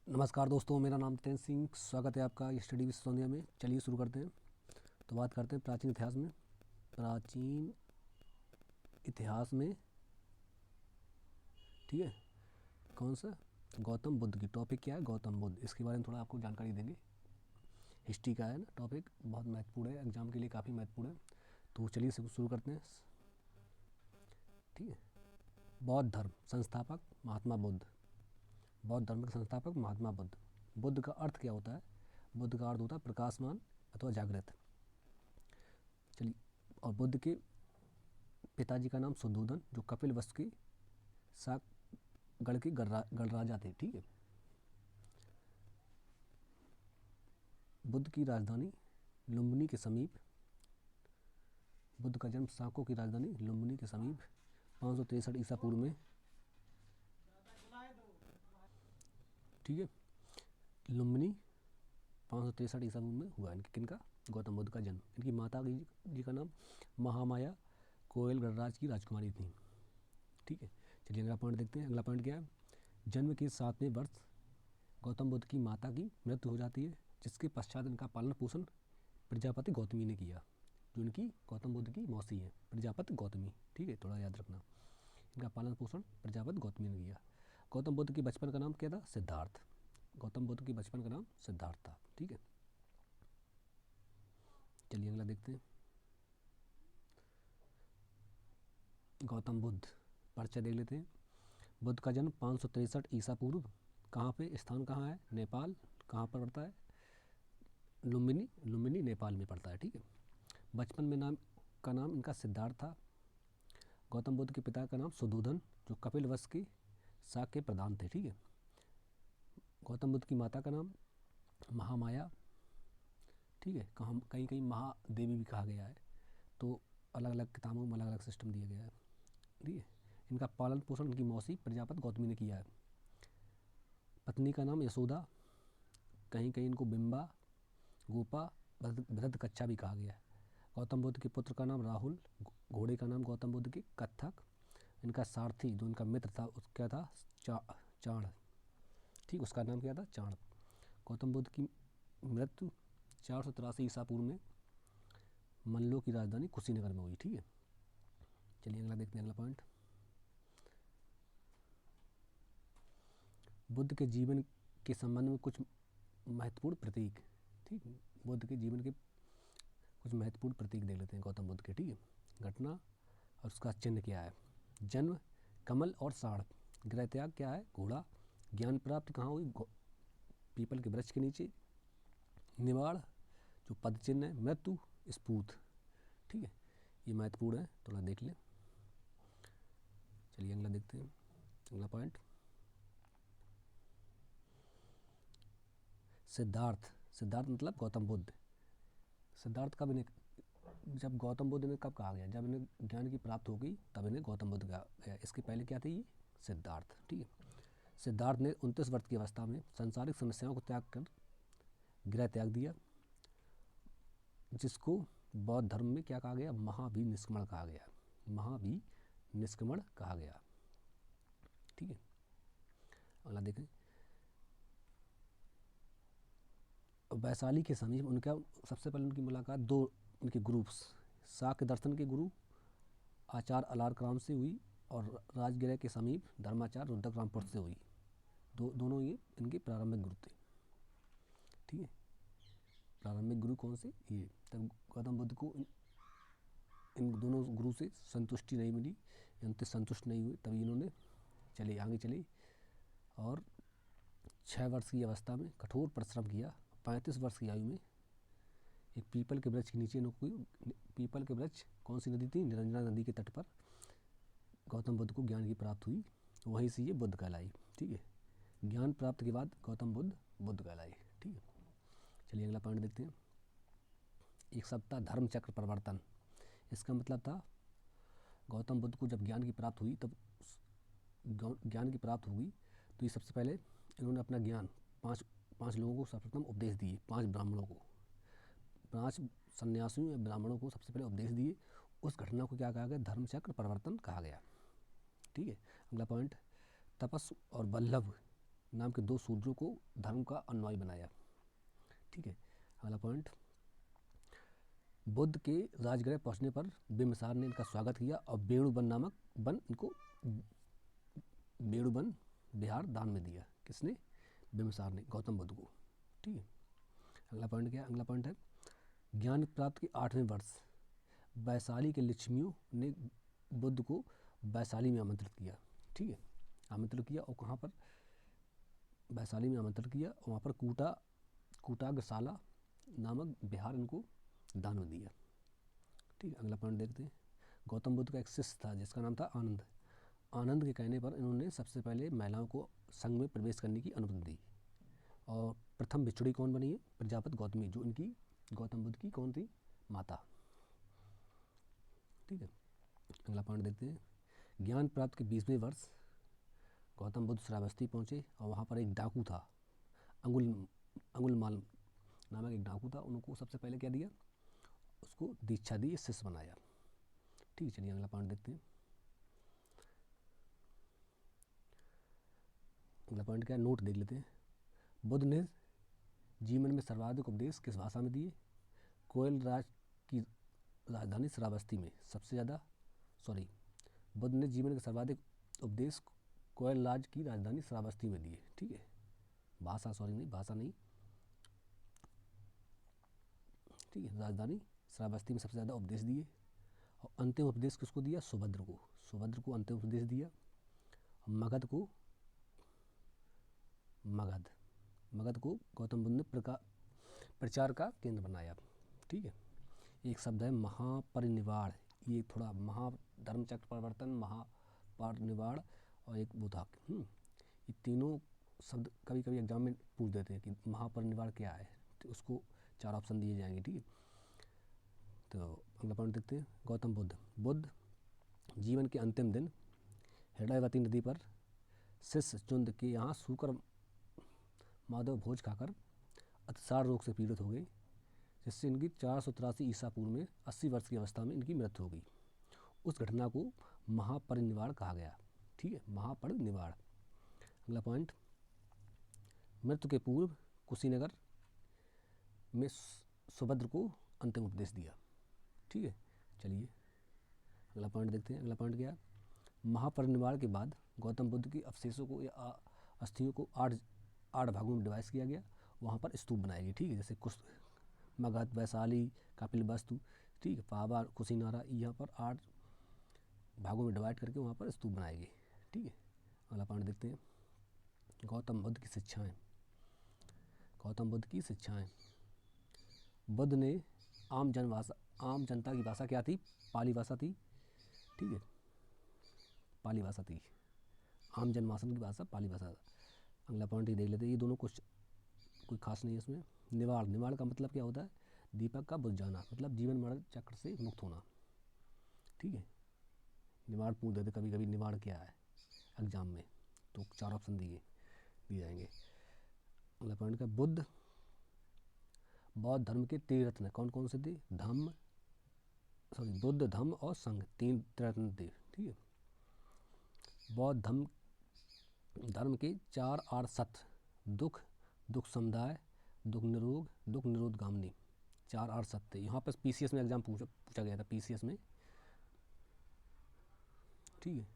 नमस्कार दोस्तों, मेरा नाम तेन सिंह। स्वागत है आपका स्टडी विद सोनिया में। चलिए शुरू करते हैं। तो बात करते हैं प्राचीन इतिहास में। प्राचीन इतिहास में, ठीक है, कौन सा? गौतम बुद्ध की। टॉपिक क्या है? गौतम बुद्ध। इसके बारे में थोड़ा आपको जानकारी देंगे। हिस्ट्री का है ना टॉपिक, बहुत महत्वपूर्ण है, एग्जाम के लिए काफ़ी महत्वपूर्ण है। तो चलिए शुरू करते हैं, ठीक है। बौद्ध धर्म संस्थापक महात्मा बुद्ध। बौद्ध धर्म के संस्थापक महात्मा बुद्ध। बुद्ध का अर्थ क्या होता है? बुद्ध का अर्थ होता है प्रकाशमान अथवा जागृत। चलिए, और बुद्ध के पिताजी का नाम शुद्धोधन, जो कपिल वस्तु के साक गढ़ के गढ़राजा थे, ठीक है। बुद्ध की राजधानी लुम्बिनी के समीप। बुद्ध का जन्म साको की राजधानी लुम्बिनी के समीप 563 ईसा पूर्व में, ठीक है। लुम्बिनी 563 ईसा पूर्व में हुआ इनके, किनका? गौतम बुद्ध का जन्म। इनकी माता जी का नाम महामाया कोयल गणराज की राजकुमारी थी, ठीक है। चलिए अगला पॉइंट देखते हैं। अगला पॉइंट क्या है? जन्म के 7वें वर्ष गौतम बुद्ध की माता की मृत्यु हो जाती है, जिसके पश्चात इनका पालन पोषण प्रजापति गौतमी ने किया। जो इनकी गौतम बुद्ध की मौसी है, प्रजापति गौतमी, ठीक है, थोड़ा याद रखना। इनका पालन पोषण प्रजापति गौतमी ने किया। गौतम बुद्ध के बचपन का नाम क्या था? सिद्धार्थ। गौतम बुद्ध के बचपन का नाम सिद्धार्थ था, ठीक है। चलिए अगला देखते हैं। गौतम बुद्ध परिचय देख लेते हैं। बुद्ध का जन्म 563 ईसा पूर्व। कहाँ पे? स्थान कहाँ है? नेपाल। कहाँ पर पड़ता है? लुम्बिनी। लुम्बिनी नेपाल में पड़ता है, ठीक है। बचपन में नाम इनका सिद्धार्थ था। गौतम बुद्ध के पिता का नाम शुद्धोधन, जो कपिल वस्तु के शाक के प्रधान थे, ठीक है। गौतम बुद्ध की माता का नाम महामाया, ठीक है। कहीं कहीं महादेवी भी कहा गया है। तो अलग अलग किताबों में अलग अलग सिस्टम दिया गया है, ठीक है। इनका पालन पोषण इनकी मौसी प्रजापति गौतमी ने किया है। पत्नी का नाम यशोदा, कहीं कहीं इनको बिंबा, गोपा, भरत कच्छा भी कहा गया है। गौतम बुद्ध के पुत्र का नाम राहुल, घोड़े का नाम गौतम बुद्ध के कत्थक। इनका सारथी जो इनका मित्र था उस क्या था? चाण, ठीक, उसका नाम क्या था? चाण। गौतम बुद्ध की मृत्यु 483 ईसा पूर्व में मल्लो की राजधानी कुशीनगर में हुई, ठीक है। चलिए अगला देखते हैं। अगला पॉइंट, बुद्ध के जीवन के संबंध में कुछ महत्वपूर्ण प्रतीक, ठीक। बुद्ध के जीवन के कुछ महत्वपूर्ण प्रतीक देख लेते हैं गौतम बुद्ध के, ठीक है। घटना और उसका चिन्ह क्या है? जन्म कमल और साढ़। गृह त्याग क्या है? घोड़ा। ज्ञान प्राप्त कहाँ हुई? पीपल के वृक्ष के नीचे। निवाड़ जो पद चिन्ह है। मृत्यु स्फूर्त, ठीक है। ये महत्वपूर्ण है, थोड़ा देख लें। चलिए अगला देखते हैं। अगला पॉइंट, सिद्धार्थ। सिद्धार्थ मतलब गौतम बुद्ध। सिद्धार्थ कब इन्हें, जब गौतम बुद्ध ने, कब कहा गया? जब इन्हें ज्ञान की प्राप्त हो गई तब इन्हें गौतम बुद्ध कहा गया। इसके पहले क्या थे? ये सिद्धार्थ, ठीक है। सिद्धार्थ ने 29 वर्ष की अवस्था में सांसारिक समस्याओं को त्याग कर गृह त्याग दिया, जिसको बौद्ध धर्म में क्या कहा गया? महावीर निष्क्रमण कहा गया। महावीर निष्क्रमण कहा गया, ठीक है। अगला देखें। वैशाली के समीप उनका सबसे पहले उनकी मुलाकात दो उनके गुरु, शाक्य दर्शन के गुरु आचार्य अलारकराम से हुई और राजगृह के समीप धर्माचार्य रुद्रक से हुई। दोनों ये इनके प्रारंभिक गुरु थे, ठीक है। प्रारंभिक गुरु कौन से? ये। तब गौतम बुद्ध को इन दोनों गुरु से संतुष्टि नहीं मिली, इनसे संतुष्ट नहीं हुए, तभी इन्होंने आगे चले और 6 वर्ष की अवस्था में कठोर परिश्रम किया। 35 वर्ष की आयु में एक पीपल के वृक्ष के नीचे पीपल के वृक्ष, कौन सी नदी थी? निरंजना नदी के तट पर गौतम बुद्ध को ज्ञान की प्राप्त हुई। वहीं से ये बुद्ध कहलाई, ठीक है। ज्ञान प्राप्त के बाद गौतम बुद्ध बुद्ध कहलाई, ठीक है। चलिए अगला पॉइंट देखते हैं। एक सप्ताह धर्म चक्र परिवर्तन। इसका मतलब था गौतम बुद्ध को जब ज्ञान की प्राप्त हुई, तब ज्ञान की प्राप्त हुई तो ये सबसे पहले इन्होंने अपना ज्ञान पांच लोगों को सर्वप्रथम उपदेश दिए। 5 ब्राह्मणों को, 5 सन्यासियों या ब्राह्मणों को सबसे पहले उपदेश दिए। उस घटना को क्या कहा गया? धर्मचक्र परिवर्तन कहा गया, ठीक है। अगला पॉइंट, तपस्व और वल्लभ नाम के 2 शूद्रों को धर्म का अनुयायी बनाया। ठीक है, अगला पॉइंट, बुद्ध के राजगृह पहुंचने पर बिम्बिसार ने इनका स्वागत किया और बेणुवन नामक वन इनको बेणुवन विहार दान में दिया। किसने? बिम्बिसार ने गौतम बुद्ध को। ठीक है, अगला पॉइंट क्या है? अगला पॉइंट है ज्ञान प्राप्त के 8वें वर्ष वैशाली के लक्ष्मियों ने बुद्ध को वैशाली में आमंत्रित किया। ठीक है, आमंत्रित किया और कहाँ पर? वैशाली में आमंत्रित किया और वहाँ पर कूटाग्रशाला नामक विहार इनको दान में दिया। ठीक है, अगला पॉइंट देखते हैं। गौतम बुद्ध का एक शिष्य था जिसका नाम था आनंद। आनंद के कहने पर इन्होंने सबसे पहले महिलाओं को संघ में प्रवेश करने की अनुमति दी और प्रथम भिक्षुणी कौन बनी है? प्रजापति गौतमी, जो इनकी गौतम बुद्ध की कौन थी? माता। ठीक है, अगला पॉइंट देखते हैं। ज्ञान प्राप्त के 20वें वर्ष गौतम बुद्ध श्रावस्ती पहुँचे और वहाँ पर एक डाकू था, अंगुलमाल नामक एक डाकू था। उनको सबसे पहले क्या दिया? उसको दीक्षा दी, शिष्य बनाया। ठीक है, चलिए अगला पॉइंट देखते हैं। अगला पॉइंट क्या है? नोट देख लेते हैं। बुद्ध ने जीवन में सर्वाधिक उपदेश किस भाषा में दिए? कोयल राज की राजधानी श्रावस्ती में सबसे ज़्यादा बुद्ध ने जीवन के सर्वाधिक उपदेश कोयल राज की राजधानी श्रावस्ती में दिए। ठीक है, भाषा नहीं। ठीक है, राजधानी श्रावस्ती में सबसे ज़्यादा उपदेश दिए। और अंतिम उपदेश किसको दिया? सुभद्र को अंतिम उपदेश दिया। मगध को गौतम बुद्ध ने प्रचार का केंद्र बनाया। ठीक है, एक शब्द है महापरिनिर्वाण। ये थोड़ा धर्मचक्र परिवर्तन, महापरिनिर्वाण और एक वो था। ये तीनों शब्द कभी कभी एग्जाम में पूछ देते हैं कि महापरिनिर्वाण क्या है, तो उसको 4 ऑप्शन दिए जाएंगे। ठीक है, तो अगला पॉइंट देखते हैं। गौतम बुद्ध जीवन के अंतिम दिन हृदयवती नदी पर शिष्य चुंद के यहाँ सूकर माधव भोज खाकर अतिसार रोग से पीड़ित हो गए, जिससे इनकी 483 ईसा पूर्व में 80 वर्ष की अवस्था में इनकी मृत्यु हो गई। उस घटना को महापरिनिर्वाण कहा गया। ठीक है, महापरिनिर्वाण। अगला पॉइंट, मृत्यु के पूर्व कुशीनगर में सुभद्र को अंतिम उपदेश दिया। ठीक है, चलिए अगला पॉइंट देखते हैं। अगला पॉइंट क्या है? महापरिनिर्वाण के बाद गौतम बुद्ध के अवशेषों को या अस्थियों को 8 भागों में डिवाइस किया गया। वहाँ पर स्तूप बनाए गए। ठीक है, जैसे मगध, वैशाली, कपिलवस्तु, ठीक है, पावार, कुशीनारा, यहाँ पर 8 भागों में डिवाइड करके वहाँ पर स्तूप बनाए गए। ठीक है, अगला पॉइंट देखते हैं। गौतम बुद्ध की शिक्षाएं। बुद्ध ने आम जनता की भाषा क्या थी? पाली भाषा थी। ठीक है, पाली भाषा थी। आम जनमानस की भाषा पाली भाषा। अगला पॉइंट ही देख लेते हैं। ये दोनों कुछ कोई खास नहीं है इसमें। निवाड़ का मतलब क्या होता है? दीपक का बुझ जाना, मतलब जीवन मरण चक्र से मुक्त होना। ठीक है, निवाड़ पूछ देते कभी कभी, निवाड़ क्या है एग्जाम में, तो 4 ऑप्शन दिए जाएंगे। अगला पॉइंट का बौद्ध धर्म के 3 रत्न कौन कौन से थे? बुद्ध, धम्म और संघ, 3 रत्न थे। ठीक है, बौद्ध धर्म के 4 आर सत्य, दुख समुदाय, दुख निरोधगामिनी, 4 आर सत्य। यहाँ पर पीसीएस में एग्जाम पूछा गया था, पीसीएस में। ठीक है,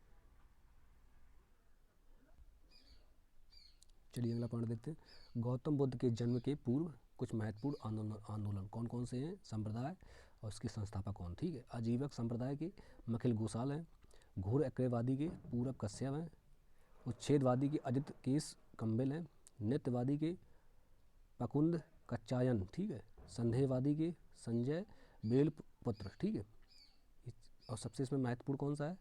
चलिए अगला पॉइंट देखते हैं। गौतम बुद्ध के जन्म के पूर्व कुछ महत्वपूर्ण आंदोलन कौन कौन से हैं? संप्रदाय और उसके संस्थापक कौन? ठीक है, आजीवक संप्रदाय के मखिल गोसाल हैं, घोर अक्रयवादी के पूरब कश्यप हैं, उच्छेदवादी के अजित केस कम्बल हैं, नित्यवादी के पकुंद कच्चायन, ठीक है, संदेहवादी के संजय बेलपुत्र। ठीक है, और सबसे इसमें महत्वपूर्ण कौन सा है?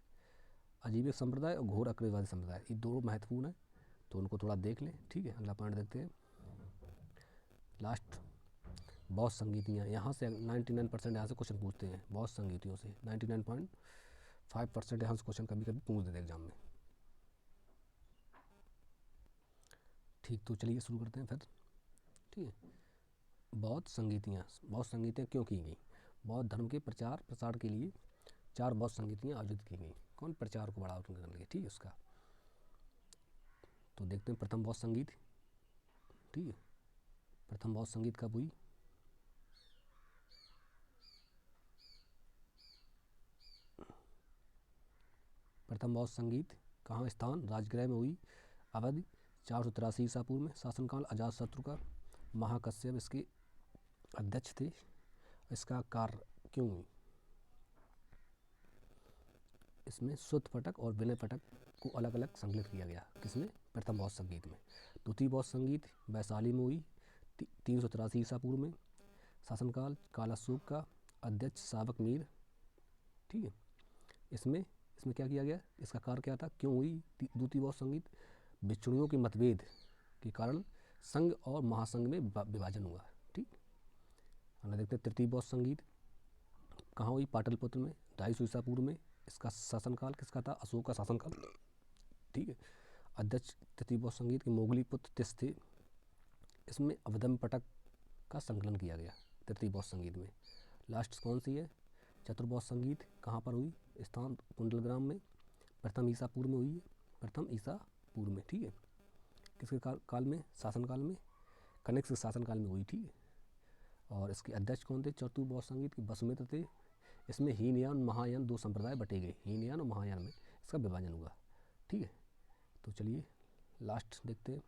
आजीवक संप्रदाय और घोर अक्रयवादी संप्रदाय, ये 2 महत्वपूर्ण है, तो उनको थोड़ा देख लें। ठीक है, अगला पॉइंट देखते हैं। लास्ट, बौद्ध संगीतियाँ। यहाँ से 99% यहाँ से क्वेश्चन पूछते हैं। बौद्ध संगीतियों से 99.5% यहाँ से क्वेश्चन कभी कभी पूछ देते हैं एग्जाम में। ठीक, तो चलिए शुरू करते हैं फिर। ठीक है, बौद्ध संगीतियाँ क्यों की गई? बौद्ध धर्म के प्रचार प्रसार के लिए 4 बौद्ध संगीतियाँ आयोजित की गई। कौन? प्रचार को बढ़ावा देने के लिए। ठीक है, उसका तो देखते हैं प्रथम बौद्ध संगीत, ठीक है। प्रथम बौद्ध संगीत कब हुई? प्रथम बौद्ध संगीत कहाँ स्थान? राजगृह में हुई, अवधि, 483 ईसा पूर्व में, शासनकाल अजातशत्रु का, महाकश्यप इसके अध्यक्ष थे। इसका कार्य क्यों हुई? इसमें शुद्ध पटक और विनय पटक को अलग अलग संकलित किया गया। किसमें? प्रथम बौद्ध संगीत में। द्वितीय बौद्ध संगीत वैशाली में हुई, 383 ईसा पूर्व में, शासनकाल कालाशोक का, अध्यक्ष शावक मीर, ठीक है। इसमें इसमें क्या किया गया? इसका कार्य क्या था? क्यों हुई द्वितीय बौद्ध संगीत? बिच्छुड़ियों के मतभेद के कारण संघ और महासंघ में विभाजन हुआ, ठीक। हमने देखते हैं तृतीय बौद्ध संगीत कहाँ हुई? पाटलिपुत्र में, 250 ईसा पूर्व में। इसका शासनकाल किसका था? अशोक का शासनकाल, ठीक है। अध्यक्ष तृतीय बौद्ध संगीत के मोगली पुत्र तिस थे। इसमें अवधम पटक का संकलन किया गया तृतीय बौद्ध संगीत में। लास्ट कौन सी है? चतुर्बौद्ध संगीत कहाँ पर हुई? स्थान कुंडलग्राम में, प्रथम ईसा पूर्व में हुई है, प्रथम ईसा पूर्व में, ठीक है। किसके काल में? शासनकाल में, कनिष्क के शासनकाल में हुई, ठीक है। और इसके अध्यक्ष कौन थे? चतुर्बौद्ध संगीत के वसुमित्र थे। इसमें हीनयान महायान दो संप्रदाय बटे गए, हीनयान और महायान में इसका विभाजन हुआ, ठीक है। तो चलिए लास्ट देखते हैं।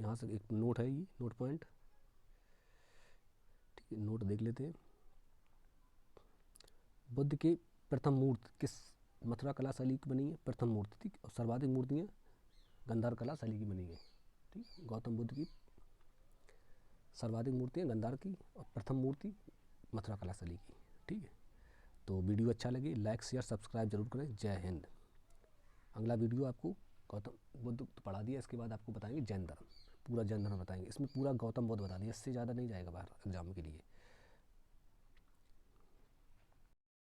यहाँ से एक नोट है, ये नोट पॉइंट, ठीक है, नोट देख लेते हैं। बुद्ध की प्रथम मूर्ति किस मथुरा कला शैली की बनी है? प्रथम मूर्ति, ठीक। और सर्वाधिक मूर्तियाँ गंधार कला शैली की बनी है, ठीक। गौतम बुद्ध की सर्वाधिक मूर्तियाँ गंधार की और प्रथम मूर्ति मथुरा कला शैली की, ठीक है। तो वीडियो अच्छा लगे लाइक शेयर सब्सक्राइब जरूर करें। जय हिंद। अगला वीडियो आपको गौतम बुद्ध तो पढ़ा दिया, इसके बाद आपको बताएंगे जैन धर्म, पूरा जैन धर्म बताएंगे। इसमें पूरा गौतम बुद्ध बता दिया, इससे ज़्यादा नहीं जाएगा बाहर एग्जाम के लिए।